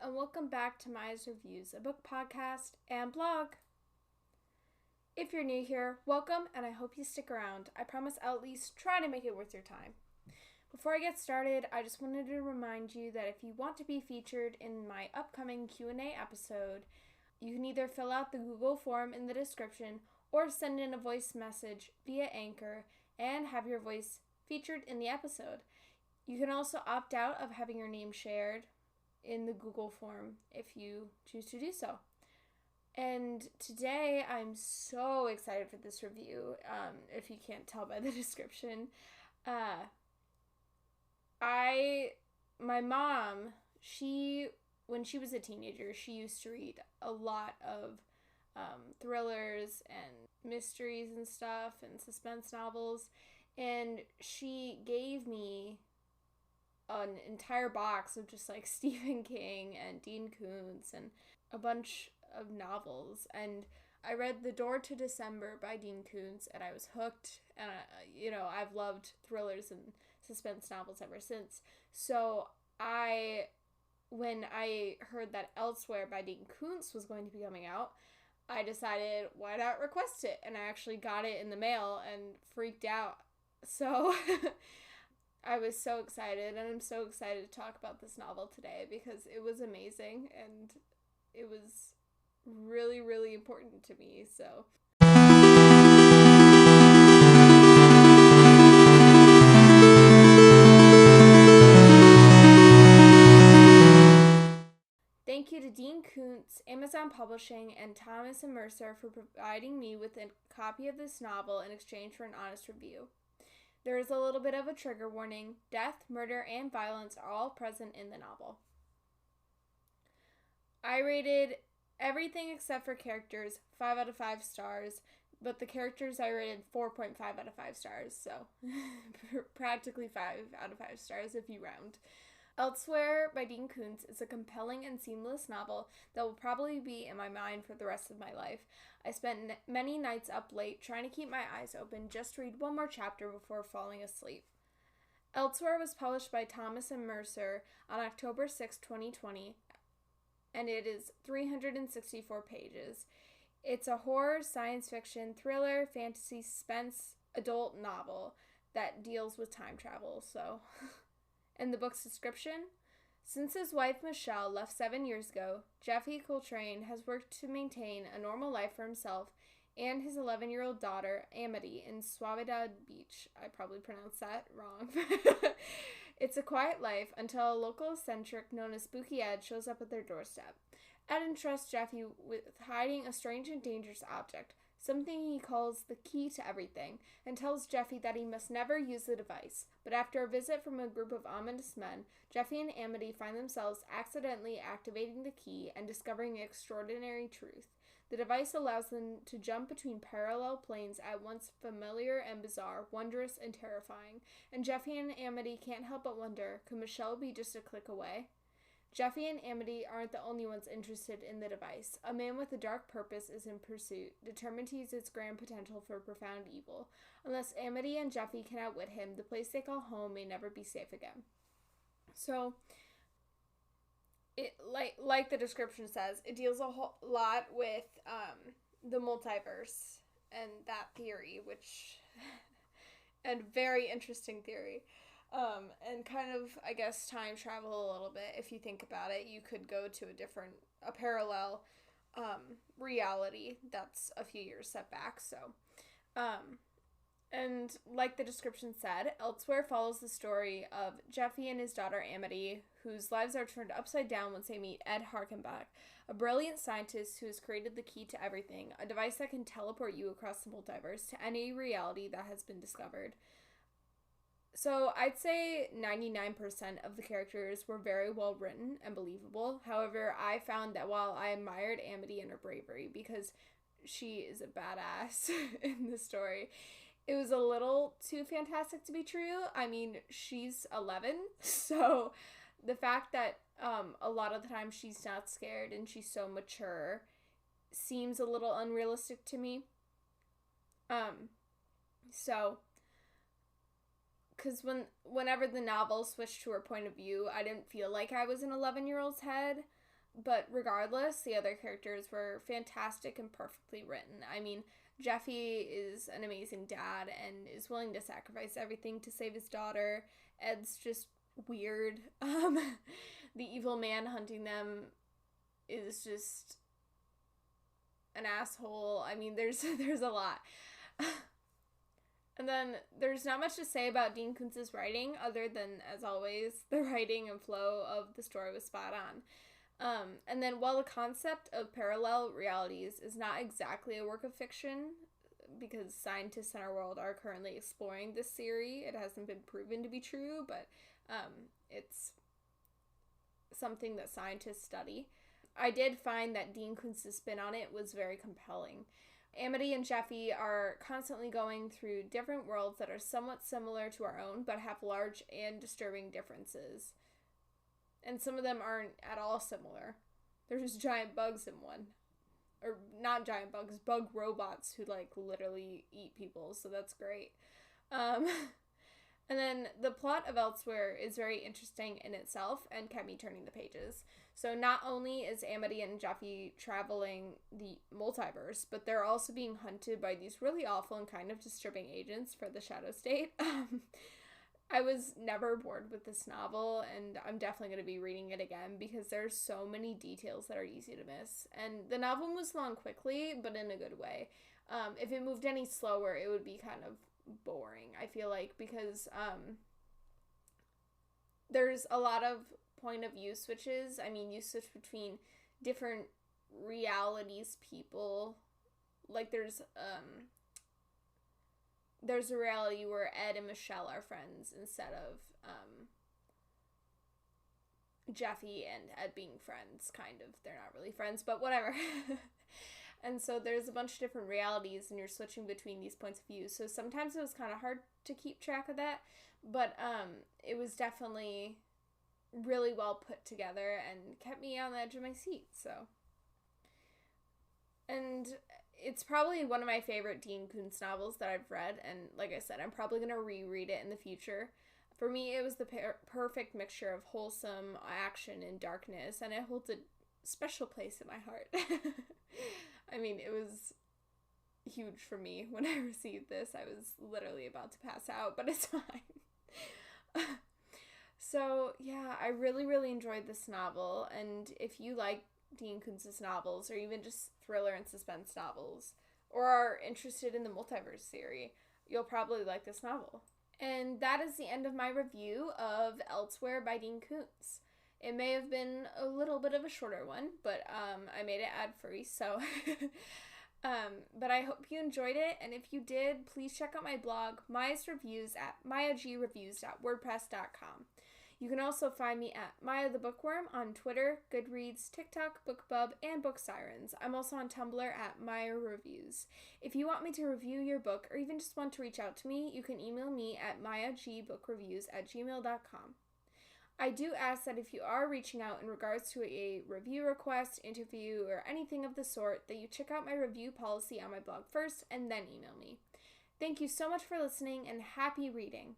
and welcome back to Maya's Reviews, a book podcast and blog. If you're new here, welcome, and I hope you stick around. I promise I'll at least try to make it worth your time. Before I get started, I just wanted to remind you that if you want to be featured in my upcoming Q&A episode, you can either fill out the Google form in the description or send in a voice message via Anchor and have your voice featured in the episode. You can also opt out of having your name shared in the Google form if you choose to do so. And today I'm so excited for this review, if you can't tell by the description. My mom, when she was a teenager, she used to read a lot of thrillers and mysteries and stuff and suspense novels, and she gave me an entire box of just like Stephen King and Dean Koontz and a bunch of novels, and I read The Door to December by Dean Koontz, and I was hooked, and I've loved thrillers and suspense novels ever since. So when I heard that Elsewhere by Dean Koontz was going to be coming out, I decided, why not request it? And I actually got it in the mail and freaked out. So I was so excited, and I'm so excited to talk about this novel today because it was amazing and it was really, really important to me. So thank you to Dean Koontz, Amazon Publishing, and Thomas & Mercer for providing me with a copy of this novel in exchange for an honest review. There is a little bit of a trigger warning. Death, murder, and violence are all present in the novel. I rated everything except for characters 5 out of 5 stars, but the characters I rated 4.5 out of 5 stars, so practically 5 out of 5 stars if you round. Elsewhere by Dean Koontz is a compelling and seamless novel that will probably be in my mind for the rest of my life. I spent many nights up late trying to keep my eyes open just to read one more chapter before falling asleep. Elsewhere was published by Thomas & Mercer on October 6, 2020, and it is 364 pages. It's a horror, science fiction, thriller, fantasy, suspense, adult novel that deals with time travel, so... In the book's description, since his wife Michelle left 7 years ago, Jeffy Coltrane has worked to maintain a normal life for himself and his 11-year-old daughter, Amity, in Suavidad Beach. I probably pronounced that wrong. It's a quiet life until a local eccentric known as Spooky Ed shows up at their doorstep. Ed entrusts Jeffy with hiding a strange and dangerous object, something he calls the key to everything, and tells Jeffy that he must never use the device. But after a visit from a group of ominous men, Jeffy and Amity find themselves accidentally activating the key and discovering extraordinary truth. The device allows them to jump between parallel planes at once familiar and bizarre, wondrous and terrifying. And Jeffy and Amity can't help but wonder, could Michelle be just a click away? Jeffy and Amity aren't the only ones interested in the device. A man with a dark purpose is in pursuit, determined to use its grand potential for profound evil. Unless Amity and Jeffy can outwit him, the place they call home may never be safe again. So, it like the description says, it deals a whole lot with the multiverse and that theory, and very interesting theory. And kind of, I guess, time travel a little bit. If you think about it, you could go to a parallel, reality that's a few years set back, so, and like the description said, Elsewhere follows the story of Jeffy and his daughter Amity, whose lives are turned upside down once they meet Ed Harkenbach, a brilliant scientist who has created the key to everything, a device that can teleport you across the multiverse to any reality that has been discovered. So I'd say 99% of the characters were very well written and believable. However, I found that while I admired Amity and her bravery because she is a badass in the story, it was a little too fantastic to be true. I mean, she's 11, so the fact that a lot of the time she's not scared and she's so mature seems a little unrealistic to me. So... because whenever the novel switched to her point of view, I didn't feel like I was in an 11-year-old's head. But regardless, the other characters were fantastic and perfectly written. I mean, Jeffy is an amazing dad and is willing to sacrifice everything to save his daughter. Ed's just weird. The evil man hunting them is just an asshole. I mean, there's a lot. And then there's not much to say about Dean Koontz's writing other than, as always, the writing and flow of the story was spot on. And then while the concept of parallel realities is not exactly a work of fiction, because scientists in our world are currently exploring this theory, it hasn't been proven to be true, but it's something that scientists study. I did find that Dean Koontz's spin on it was very compelling. Amity and Jeffy are constantly going through different worlds that are somewhat similar to our own, but have large and disturbing differences. And some of them aren't at all similar. There's giant bugs in one. Or not giant bugs, bug robots who, like, literally eat people, so that's great. And then the plot of Elsewhere is very interesting in itself and kept me turning the pages. So not only is Amity and Jeffy traveling the multiverse, but they're also being hunted by these really awful and kind of disturbing agents for the Shadow State. I was never bored with this novel, and I'm definitely going to be reading it again because there's so many details that are easy to miss. And the novel moves along quickly, but in a good way. If it moved any slower, it would be kind of boring, I feel like, because there's a lot of point of view switches. I mean, you switch between different realities, people. Like, there's a reality where Ed and Michelle are friends instead of Jeffy and Ed being friends, kind of. They're not really friends, but whatever. And so there's a bunch of different realities and you're switching between these points of view. So sometimes it was kind of hard to keep track of that, but it was definitely really well put together and kept me on the edge of my seat. So, and it's probably one of my favorite Dean Koontz novels that I've read, and like I said, I'm probably going to reread it in the future. For me, it was the perfect mixture of wholesome action and darkness, and it holds a special place in my heart. I mean, it was huge for me when I received this. I was literally about to pass out, but it's fine. So, yeah, I really, really enjoyed this novel, and if you like Dean Koontz's novels, or even just thriller and suspense novels, or are interested in the multiverse theory, you'll probably like this novel. And that is the end of my review of Elsewhere by Dean Koontz. It may have been a little bit of a shorter one, but I made it ad-free, so... but I hope you enjoyed it, and if you did, please check out my blog, Maya's Reviews, at mayagreviews.wordpress.com. You can also find me at Maya the Bookworm on Twitter, Goodreads, TikTok, BookBub, and Book Sirens. I'm also on Tumblr at Maya Reviews. If you want me to review your book, or even just want to reach out to me, you can email me at mayagbookreviews@gmail.com. I do ask that if you are reaching out in regards to a review request, interview, or anything of the sort, that you check out my review policy on my blog first and then email me. Thank you so much for listening, and happy reading!